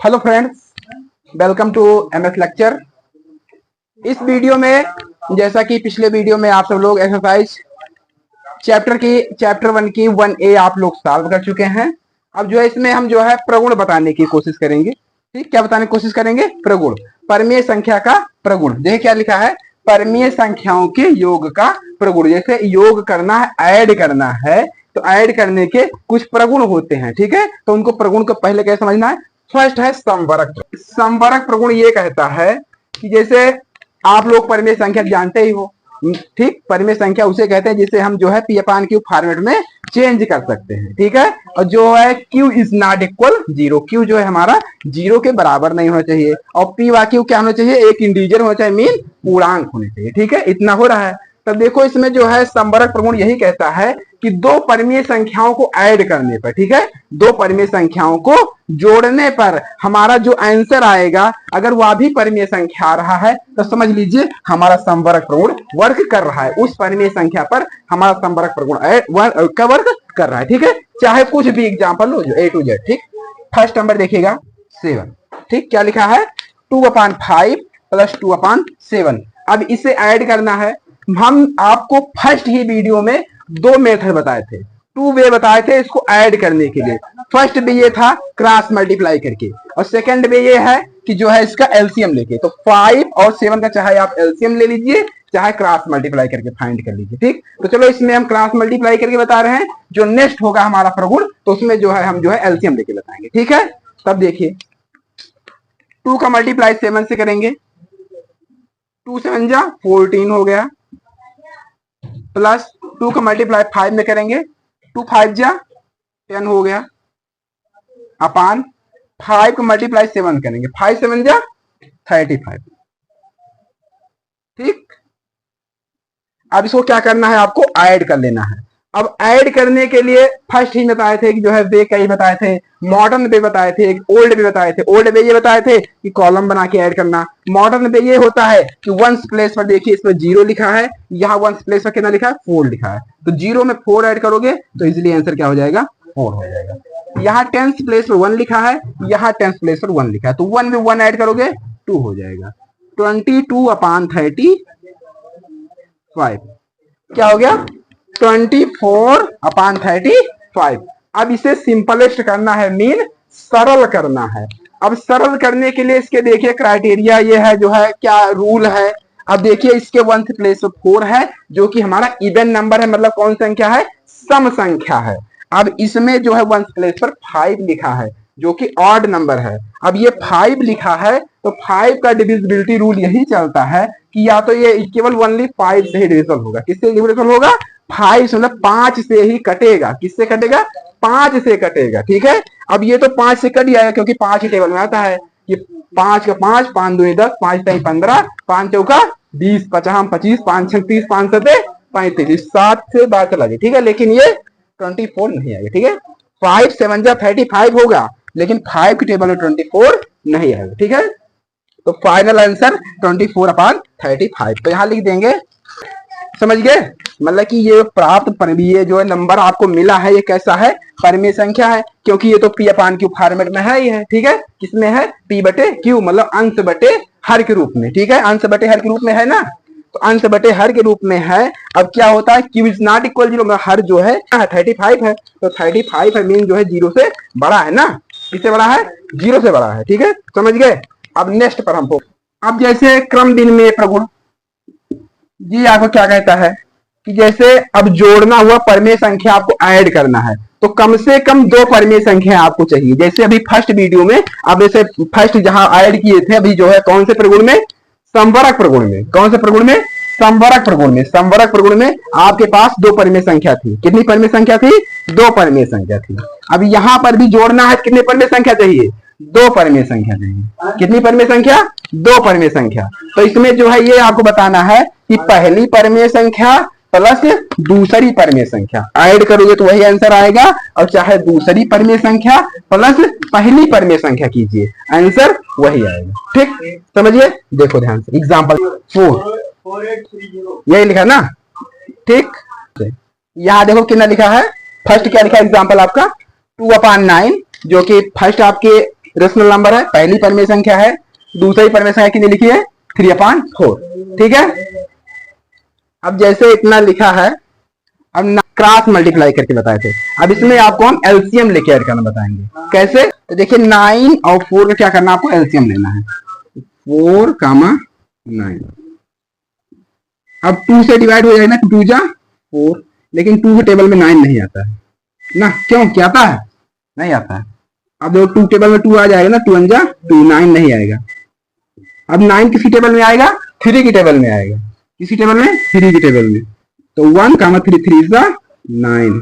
Hello friends, welcome to MS lecture. इस video में जैसा कि पिछले वीडियो में आप सब लोग एक्सरसाइज चैप्टर 1 की 1A आप लोग सॉल्व कर चुके हैं। अब जो है इसमें हम जो है प्रगुण बताने की कोशिश करेंगे। ठीक, क्या बताने की कोशिश करेंगे? प्रगुण, परमीय संख्या का प्रगुण। देखिए क्या लिखा है, परमीय संख्याओं के योग का प्रगुण। जैसे योग करना है, ऐड करना है, तो ऐड करने के कुछ प्रगुण होते हैं। ठीक है, तो उनको प्रगुण को पहले कैसे समझना है। फर्स्ट है संवरक। संवरक प्रगुण ये कहता है कि जैसे आप लोग परमीय संख्या जानते ही हो। ठीक, परमीय संख्या उसे कहते हैं जिसे हम जो है P/Q फॉर्मेट में चेंज कर सकते हैं। ठीक है, और जो है Q is not equal 0, Q जो है हमारा 0 के बराबर नहीं होना चाहिए, और P/Q क्या होना चाहिए? एक इंटीजर होना चाहिए, मीन पूर्णांक होने चाहिए। ठीक है, इतना हो रहा है। तब देखो इसमें जो है संवरक प्रगुण यही कहता है कि दो परमीय संख्याओं को ऐड करने पर, ठीक है, दो परमीय संख्याओं को जोड़ने पर हमारा जो आंसर आएगा, अगर वह भी परमीय संख्या आ रहा है तो समझ लीजिए हमारा संवरक प्रगुण वर्क कर रहा है। उस परमीय संख्या पर हमारा संवरक प्रगुण वर्क कर रहा है। ठीक है, चाहे कुछ भी एग्जांपल लो, जो A to Z। ठीक, फर्स्ट नंबर देखिएगा 7। ठीक, क्या लिखा है? 2/5 + 2/7। अब इसे ऐड करना है। हम आपको फर्स्ट ही वीडियो में दो मेथड बताए थे, 2 वे बताए थे इसको ऐड करने के लिए। फर्स्ट वे ये था क्रॉस मल्टीप्लाई करके, और सेकंड वे ये है कि जो है इसका एलसीएम लेके। तो 5 और 7 का चाहे आप एलसीएम ले लीजिए, चाहे क्रॉस मल्टीप्लाई करके फाइंड कर लीजिए। ठीक, तो चलो इसमें हम क्रॉस मल्टीप्लाई करके बता रहे हैं। जो नेक्स्ट होगा हमारा प्रगुण, तो उसमें जो है हम जो है एलसीएम लेके बताएंगे। ठीक है, तब देखिए 2 का मल्टीप्लाई 7 से करेंगे, 2 7 जा 14 हो गया, प्लस 2 का मल्टीप्लाई 5 में करेंगे, 2 5 जा 10 हो गया, अपान 5 का मल्टीप्लाई 7 करेंगे, 5 7 जा 35। ठीक, अब इसको क्या करना है? आपको ऐड कर लेना है। अब ऐड करने के लिए फर्स्ट ही बताए थे कि जो है वे कई बताए थे, मॉडर्न वे बताए थे, ओल्ड वे बताए थे। ओल्ड वे ये बताए थे कि कॉलम बना के ऐड करना। मॉडर्न वे ये होता है कि वंस प्लेस पर देखिए इसमें 0 लिखा है, यहाँ वंस प्लेस पर कितना लिखा है? 4 लिखा है। तो 0 में 4 ऐड करोगे तो इजिली आंसर क्या हो जाएगा? 4 हो जाएगा। यहाँ 10th प्लेस पर 1 लिखा है, यहाँ 10th प्लेस पर 1 लिखा है, तो 1 में 1 ऐड करोगे 2 हो जाएगा। 22/35 क्या हो गया? 24/35। अब इसे सिंपलेस्ट करना है, मीन सरल करना है। अब सरल करने के लिए इसके देखिए क्राइटेरिया ये है, जो है क्या रूल है। अब देखिए इसके 1th प्लेस पर 4 है, जो कि हमारा इवन नंबर है, मतलब कौन संख्या है? सम संख्या है। अब इसमें जो है 1th प्लेस पर 5 लिखा है, जो कि ऑड नंबर है। अब ये 5 लिखा है, तो 5 का डिविजिबिलिटी रूल यही चलता है कि या तो ये केवल ओनली 5 से ही डिविजिबल होगा। किससे डिविजिबल होगा? 5 मतलब 5 से ही कटेगा। किससे कटेगा? 5 से कटेगा। ठीक है, अब ये तो 5 से कट जाएगा क्योंकि 5 ही टेबल में आता है। ये 5 का 5, 5 दूनी 10, 5 3 15, 5 चौका 20, 50 25, 5 6 30, 5 7 35, 7 से 12 चला गया। ठीक है, लेकिन ये 24 नहीं आएगा। ठीक है, 5 7 जा 35 होगा, लेकिन 5 की टेबल में 24 नहीं आएगा। ठीक है, तो फाइनल आंसर 24/35। तो यहां लिख देंगे। समझ गए? मतलब कि ये प्राप्त ये जो है नंबर आपको मिला है, ये कैसा है? परमीय संख्या है, क्योंकि ये तो P/Q फॉर्मेट में है ही है। ठीक है, किसमें है? P/Q, मतलब अंश बटे हर के रूप में। ठीक है, अंश बटे हर के रूप में है ना, तो अंश बटे हर के रूप में है। अब क्या होता है? Q इज नॉट इक्वल 0, हर जो है 35 है, तो 35 है, मीन जो है 0 से बड़ा है ना। किससे बड़ा है? 0 से बड़ा है। ठीक है, समझ गए? अब नेक्स्ट पर हमको, अब जैसे क्रम विनिमय प्रगुण जी आपको क्या कहता है कि जैसे अब जोड़ना हुआ परमीय संख्या आपको ऐड करना है, तो कम से कम 2 परमीय संख्या आपको चाहिए। जैसे अभी फर्स्ट वीडियो में, अब जैसे फर्स्ट जहां ऐड किए थे अभी, जो है कौन से प्रगुण में? संवरक प्रगुण में। कौन से प्रगुण में? संवरक प्रगुण में। संवरक प्रगुण में आपके पास 2 परमीय संख्या थी। कितनी परमीय संख्या थी? 2 परमीय संख्या थी। अब यहां पर भी जोड़ना है, कितने परमीय संख्या चाहिए? 2 परमीय संख्या चाहिए। कितनी परमीय संख्या? 2 परमीय संख्या। तो इसमें जो है ये आपको बताना है कि पहली परमीय संख्या प्लस दूसरी परमीय संख्या ऐड करोगे तो वही आंसर आएगा, और चाहे दूसरी परमीय संख्या प्लस पहली परमीय संख्या कीजिए, आंसर वही आएगा। ठीक, समझिए? देखो ध्यान से, एग्जांपल 4 यही लिखा ना। ठीक, यहां देखो कितना लिखा है। फर्स्ट क्या लिखा है? एग्जांपल आपका 2/9, जो कि फर्स्ट आपके रेशनल नंबर है, पहली परिमेय संख्या है, दूसरी परिमेय संख्या कितनी लिखी है 3/4, ठीक है। अब जैसे इतना लिखा है, अब क्रॉस मल्टीप्लाई करके बताए थे, अब इसमें आपको हम एलसीएम लेके ऐड करना बताएंगे कैसे। तो देखिए 9 और 4 का क्या करना है, आपको एलसीएम लेना है, 4,9। अब 2 से डिवाइड हो जाएगा ना, 2 जा 4, लेकिन 2 के टेबल में 9 नहीं आता है ना, क्यों, क्या आता है, नहीं आता है। अब देखो 2 टेबल में 2 आ जाएगा ना, 2 1 जा 2, 9 नहीं आएगा। अब 9 किसी टेबल में आएगा, 3 की टेबल में आएगा, किसी टेबल में, 3 की टेबल में। तो 1, 3, 3 जा 9,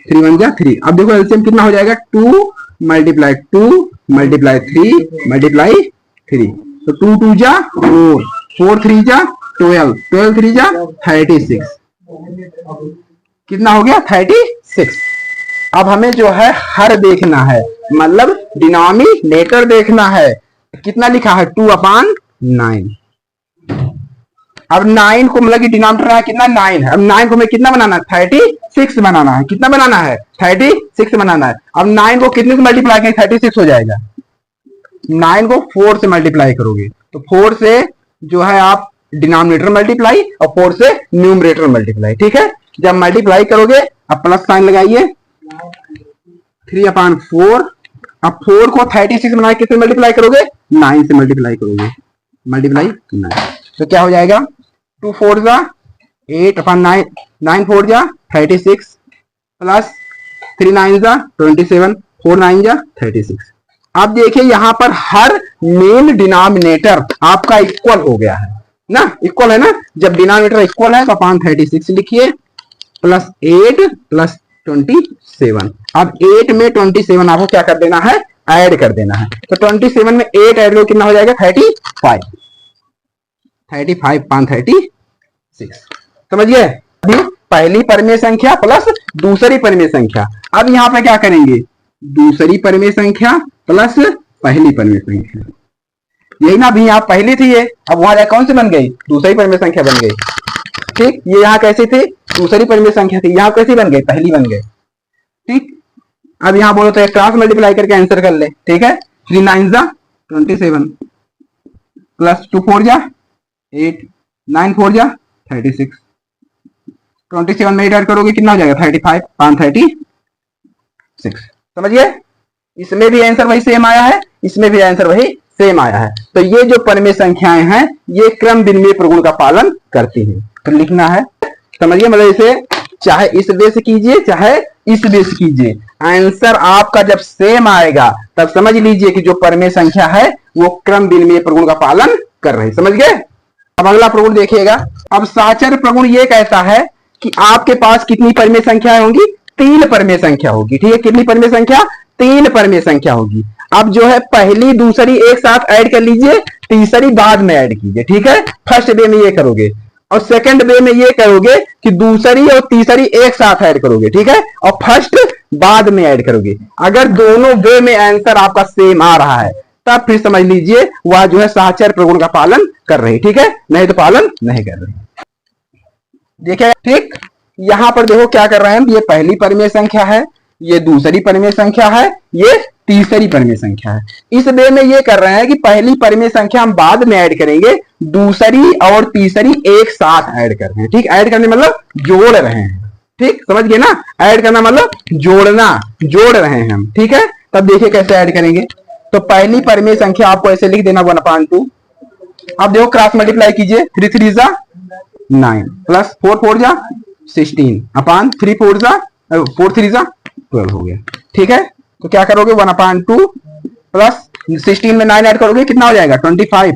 3 1 जा 3। अब देखो एलसीएम कितना हो जाएगा, 2 मल्टीप्लाई 2 मल्टीप्लाई 3 मल्टीप्लाई 3। तो 2 2 जा 4, 4 3 जा 12, 12 3 जा 36, कितना हो गया 36। अब हमें जो है हर देखना है, मतलब डिनोमिनेटर देखना है, कितना लिखा है 2/9। अब 9 को मतलब कि डिनोमिनेटर है कितना 9 है, अब 9 को हमें कितना बनाना है 36 बनाना है, कितना बनाना है 36 बनाना है। अब 9 को कितने से मल्टीप्लाई करें 36 हो जाएगा, 9 को 4 से मल्टीप्लाई करोगे तो 4 से जो है आप डिनोमिनेटर मल्टीप्लाई और 4 से न्यूमरेटर मल्टीप्लाई, ठीक है। जब मल्टीप्लाई करोगे अब प्लस साइन लगाइए, 3/4। अब 4 को 36 बनाए किससे मल्टीप्लाई करोगे 9 से मल्टीप्लाई करोगे, मल्टीप्लाई 9, तो क्या हो जाएगा 2 4 जा 8/9, 9 4 जा 36 प्लस 3 9 जा 27, 4 9 जा 36। अब देखिए यहां पर हर मेन डिनोमिनेटर आपका इक्वल हो गया है ना, इक्वल है ना, जब डिनोमिनेटर इक्वल है तो अपान 36 लिखिए प्लस 8 प्लस 27। अब 8 में 27 आपको क्या कर देना है, ऐड कर देना है। तो 27 में 8 ऐड करो कितना हो जाएगा 35, 35 पान 36, समझिए। अभी पहली परिमेय संख्या प्लस दूसरी परिमेय संख्या। अब यहां पे क्या करेंगे, दूसरी परिमेय संख्या प्लस पहली परिमेय संख्या, यही ना, अभी यहाँ पहली थी ये, अब वहां जाकर कौन सी बन गई, दूसरी परिमेय संख्या बन गई, ठीक। ये यहाँ कैसी थी, दूसरी परिमेय संख्या थी, यहाँ कैसी बन गई, पहली बन गई, ठीक। अब यहाँ बोलो तो क्रॉस मल्टीप्लाई करके आंसर कर ले, ठीक है। 3 9 जा 27 प्लस 2 4 जा 8, 9 4 जा 36, 27 में 8 ऐड करोगे कितना हो जाएगा 35 पान 36, समझिए। इसमें भी आंसर वही सेम आया है, इसमें भी आंसर वही सेम आया है। तो ये जो परिमेय संख्याएं हैं ये क्रम विनिमय प्रगुण का पालन करती हैं, तो लिखना है, समझिए। मतलब इसे चाहे इस वे से कीजिए चाहे इस वे से कीजिए, आंसर आपका जब सेम आएगा तब समझ लीजिए कि जो परिमेय संख्या है वो क्रम विनिमय प्रगुण का पालन कर रही है, समझ गए। अब अगला प्रगुण देखिएगा। अब साचर्य प्रगुण ये कहता है कि आपके पास कितनी परिमेय संख्याएं होंगी, 3 परिमेय संख्या होगी, ठीक है। कितनी परिमेय संख्या, 3 परिमेय संख्या होगी। अब जो है पहली दूसरी एक साथ ऐड कर लीजिए, तीसरी बाद में ऐड कीजिए, ठीक है। फर्स्ट वे में ये करोगे और सेकंड वे में ये करोगे कि दूसरी और तीसरी एक साथ ऐड करोगे, ठीक है, और फर्स्ट बाद में ऐड करोगे। अगर दोनों वे में आंसर आपका सेम आ रहा है तब फिर समझ लीजिए वह जो है साचर्य प्रगुण का पालन कर रही, ठीक है, नहीं तो पालन नहीं कर रही। देखिए ठीक, यहां पर देखो क्या कर रहे हैं हम, ये पहली परिमेय संख्या है, ये दूसरी परिमेय संख्या है, ये तीसरी परिमेय संख्या है। इस वे में ये कर रहे हैं कि पहली परिमेय संख्या हम बाद में ऐड करेंगे, दूसरी और तीसरी एक साथ ऐड कर रहे हैं, ठीक। ऐड करने मतलब जोड़ रहे हैं, ठीक, समझ गए ना। ऐड करना मतलब जोड़ना, जोड़ रहे हैं हम, ठीक है। तब देखिए कैसे ऐड करेंगे। तो पहली परिमेय संख्या आपको ऐसे लिख देना 1/2। अब देखो क्रॉस मल्टीप्लाई कीजिए, 3 3 जा 9 प्लस 4 4 जा 16 अपान 3 4 जा 4 3 जा 12 हो गया, ठीक है। तो क्या करोगे 1/2 प्लस 16 में 9 ऐड करोगे कितना हो जाएगा 25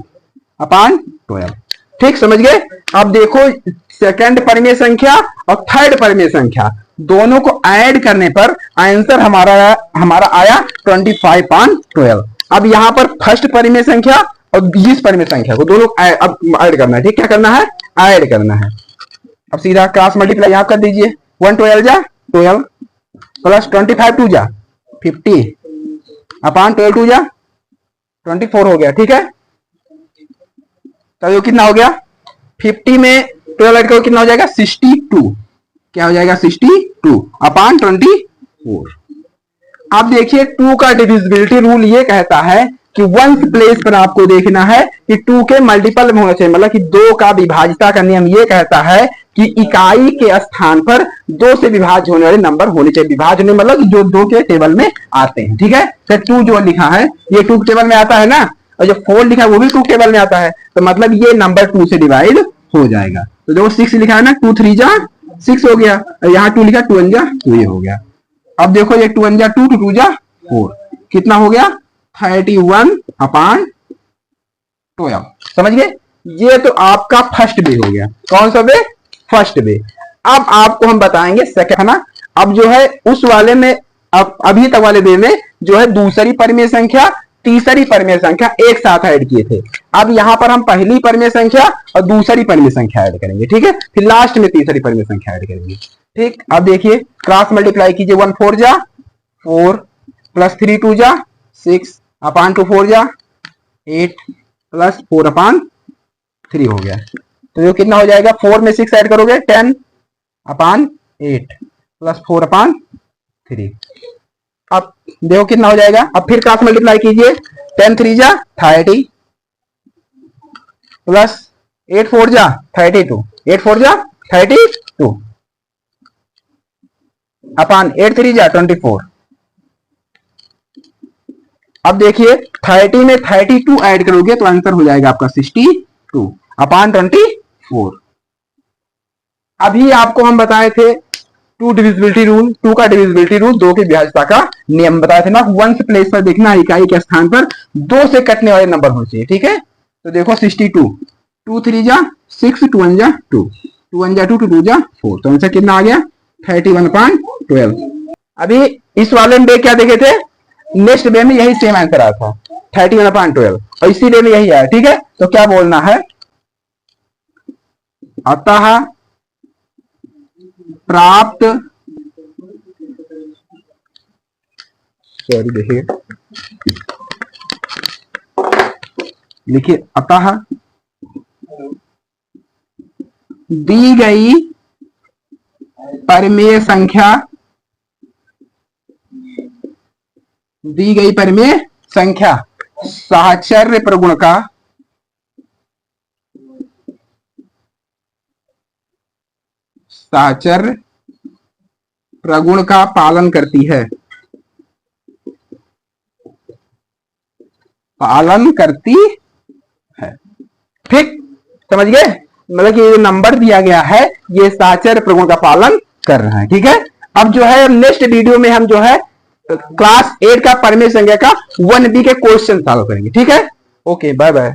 अपान 12, ठीक, समझ गए। अब देखो सेकंड परिमेय संख्या और थर्ड परिमेय संख्या दोनों को ऐड करने पर आंसर हमारा आया 25/12। अब यहां पर फर्स्ट परिमेय संख्या और इस परिमेय संख्या को दोनों अब ऐड करना है, ठीक। क्या करना है, ऐड करना है। अब सीधा क्रॉस मल्टीप्लाई यहां कर दीजिए, 1 12 जा 12 प्लस 25 2 जा 50 अपान 12 2 जा 24 हो गया, ठीक है। तो ये कितना हो गया, 50 में 12 ऐड करो कितना हो जाएगा 62, क्या हो जाएगा 62 अपान 24। अब देखिए 2 का डिविजिबिलिटी रूल ये कहता है कि वंस प्लेस पर आपको देखना है कि 2 के मल्टीपल में होना चाहिए, मतलब कि 2 का विभाज्यता का नियम ये कहता है कि इकाई के स्थान पर 2 से विभाज्य होने वाले नंबर होने चाहिए। विभाज्य होने मतलब जो 2 के टेबल में आते हैं, ठीक है। तो 2 जो लिखा है ये 2 टेबल में आता है ना, और जो 4 लिखा है वो भी 2 टेबल में आता है, तो मतलब ये नंबर 2 से डिवाइड हो जाएगा। तो जो 6 लिखा है ना, 2 3 जा 6 हो गया, और यहाँ 2 लिखा 2 1 जा 2 ये हो गया। अब देखो ये 2 1 जा 2 2 जा 4 कितना हो गया 31/12। समझ गए? ये तो आपका फर्स्ट वे हो गया। कौन सा वे? First way. अब आपको हम बताएंगे सेकंड, है ना। अब जो है उस वाले में, अब अभी तक वाले वे में जो है दूसरी परिमेय संख्या तीसरी परिमेय संख्या एक साथ ऐड किए थे। अब यहां पर हम पहली परिमेय संख्या और दूसरी परिमेय संख्या ऐड करेंगे, ठीक है। फिर लास्ट में तीसरी परिमेय संख्या ऐड करेंगे, ठीक। अब देखिए क्रॉस मल्टीप्लाई कीजिए, 1 4 जा 4 प्लस 3 2 जा 6 अपान 2 4 जा 8 प्लस 4/3 हो गया। तो ये कितना हो जाएगा, 4 में 6 ऐड करोगे 10/8 प्लस 4/3। अब देखो कितना हो जाएगा। अब फिर क्रॉस मल्टीप्लाई कीजिए, 10 3 जा 30 प्लस 8 4 जा 32 8 4 जा 32 अपान 8 3 जा 24। अब देखिए 30 में 32 ऐड करोगे तो आंसर हो जाएगा आपका 62 अपान 24। अभी आपको हम बताए थे 2 डिविजिबिलिटी रूल, 2 का डिविजिबिलिटी रूल, 2 की विभाज्यता का नियम बताए थे ना। वंस प्लेस पर देखना इकाई के स्थान पर 2 से कटने वाले नंबर होने चाहिए, ठीक है। तो देखो 62 2 3 जा 6 2 1 जा 2 2 1 जा 2 2 2 जा 4, तो आंसर कितना आ गया 31/12। अभी इस वाले में क्या देखे थे, नेक्स्ट वे में यही सेम आंसर आया था 31/12, और इसी वे में यही आया, ठीक है। तो क्या बोलना है, अतः प्राप्त, सॉरी देखिए लिखिए, अतः दी गई परिमेय संख्या, दी गई परिमेय संख्या साहचर्य प्रगुण का साहचर्य प्रगुण का पालन करती है, पालन करती है, ठीक। समझ गए? मतलब कि ये नंबर दिया गया है ये साहचर्य प्रगुण का पालन कर रहा है, ठीक है। अब जो है नेक्स्ट वीडियो में हम जो है क्लास 8 का परिमेय संख्या का 1B के क्वेश्चन सॉल्व करेंगे, ठीक है। Okay bye bye.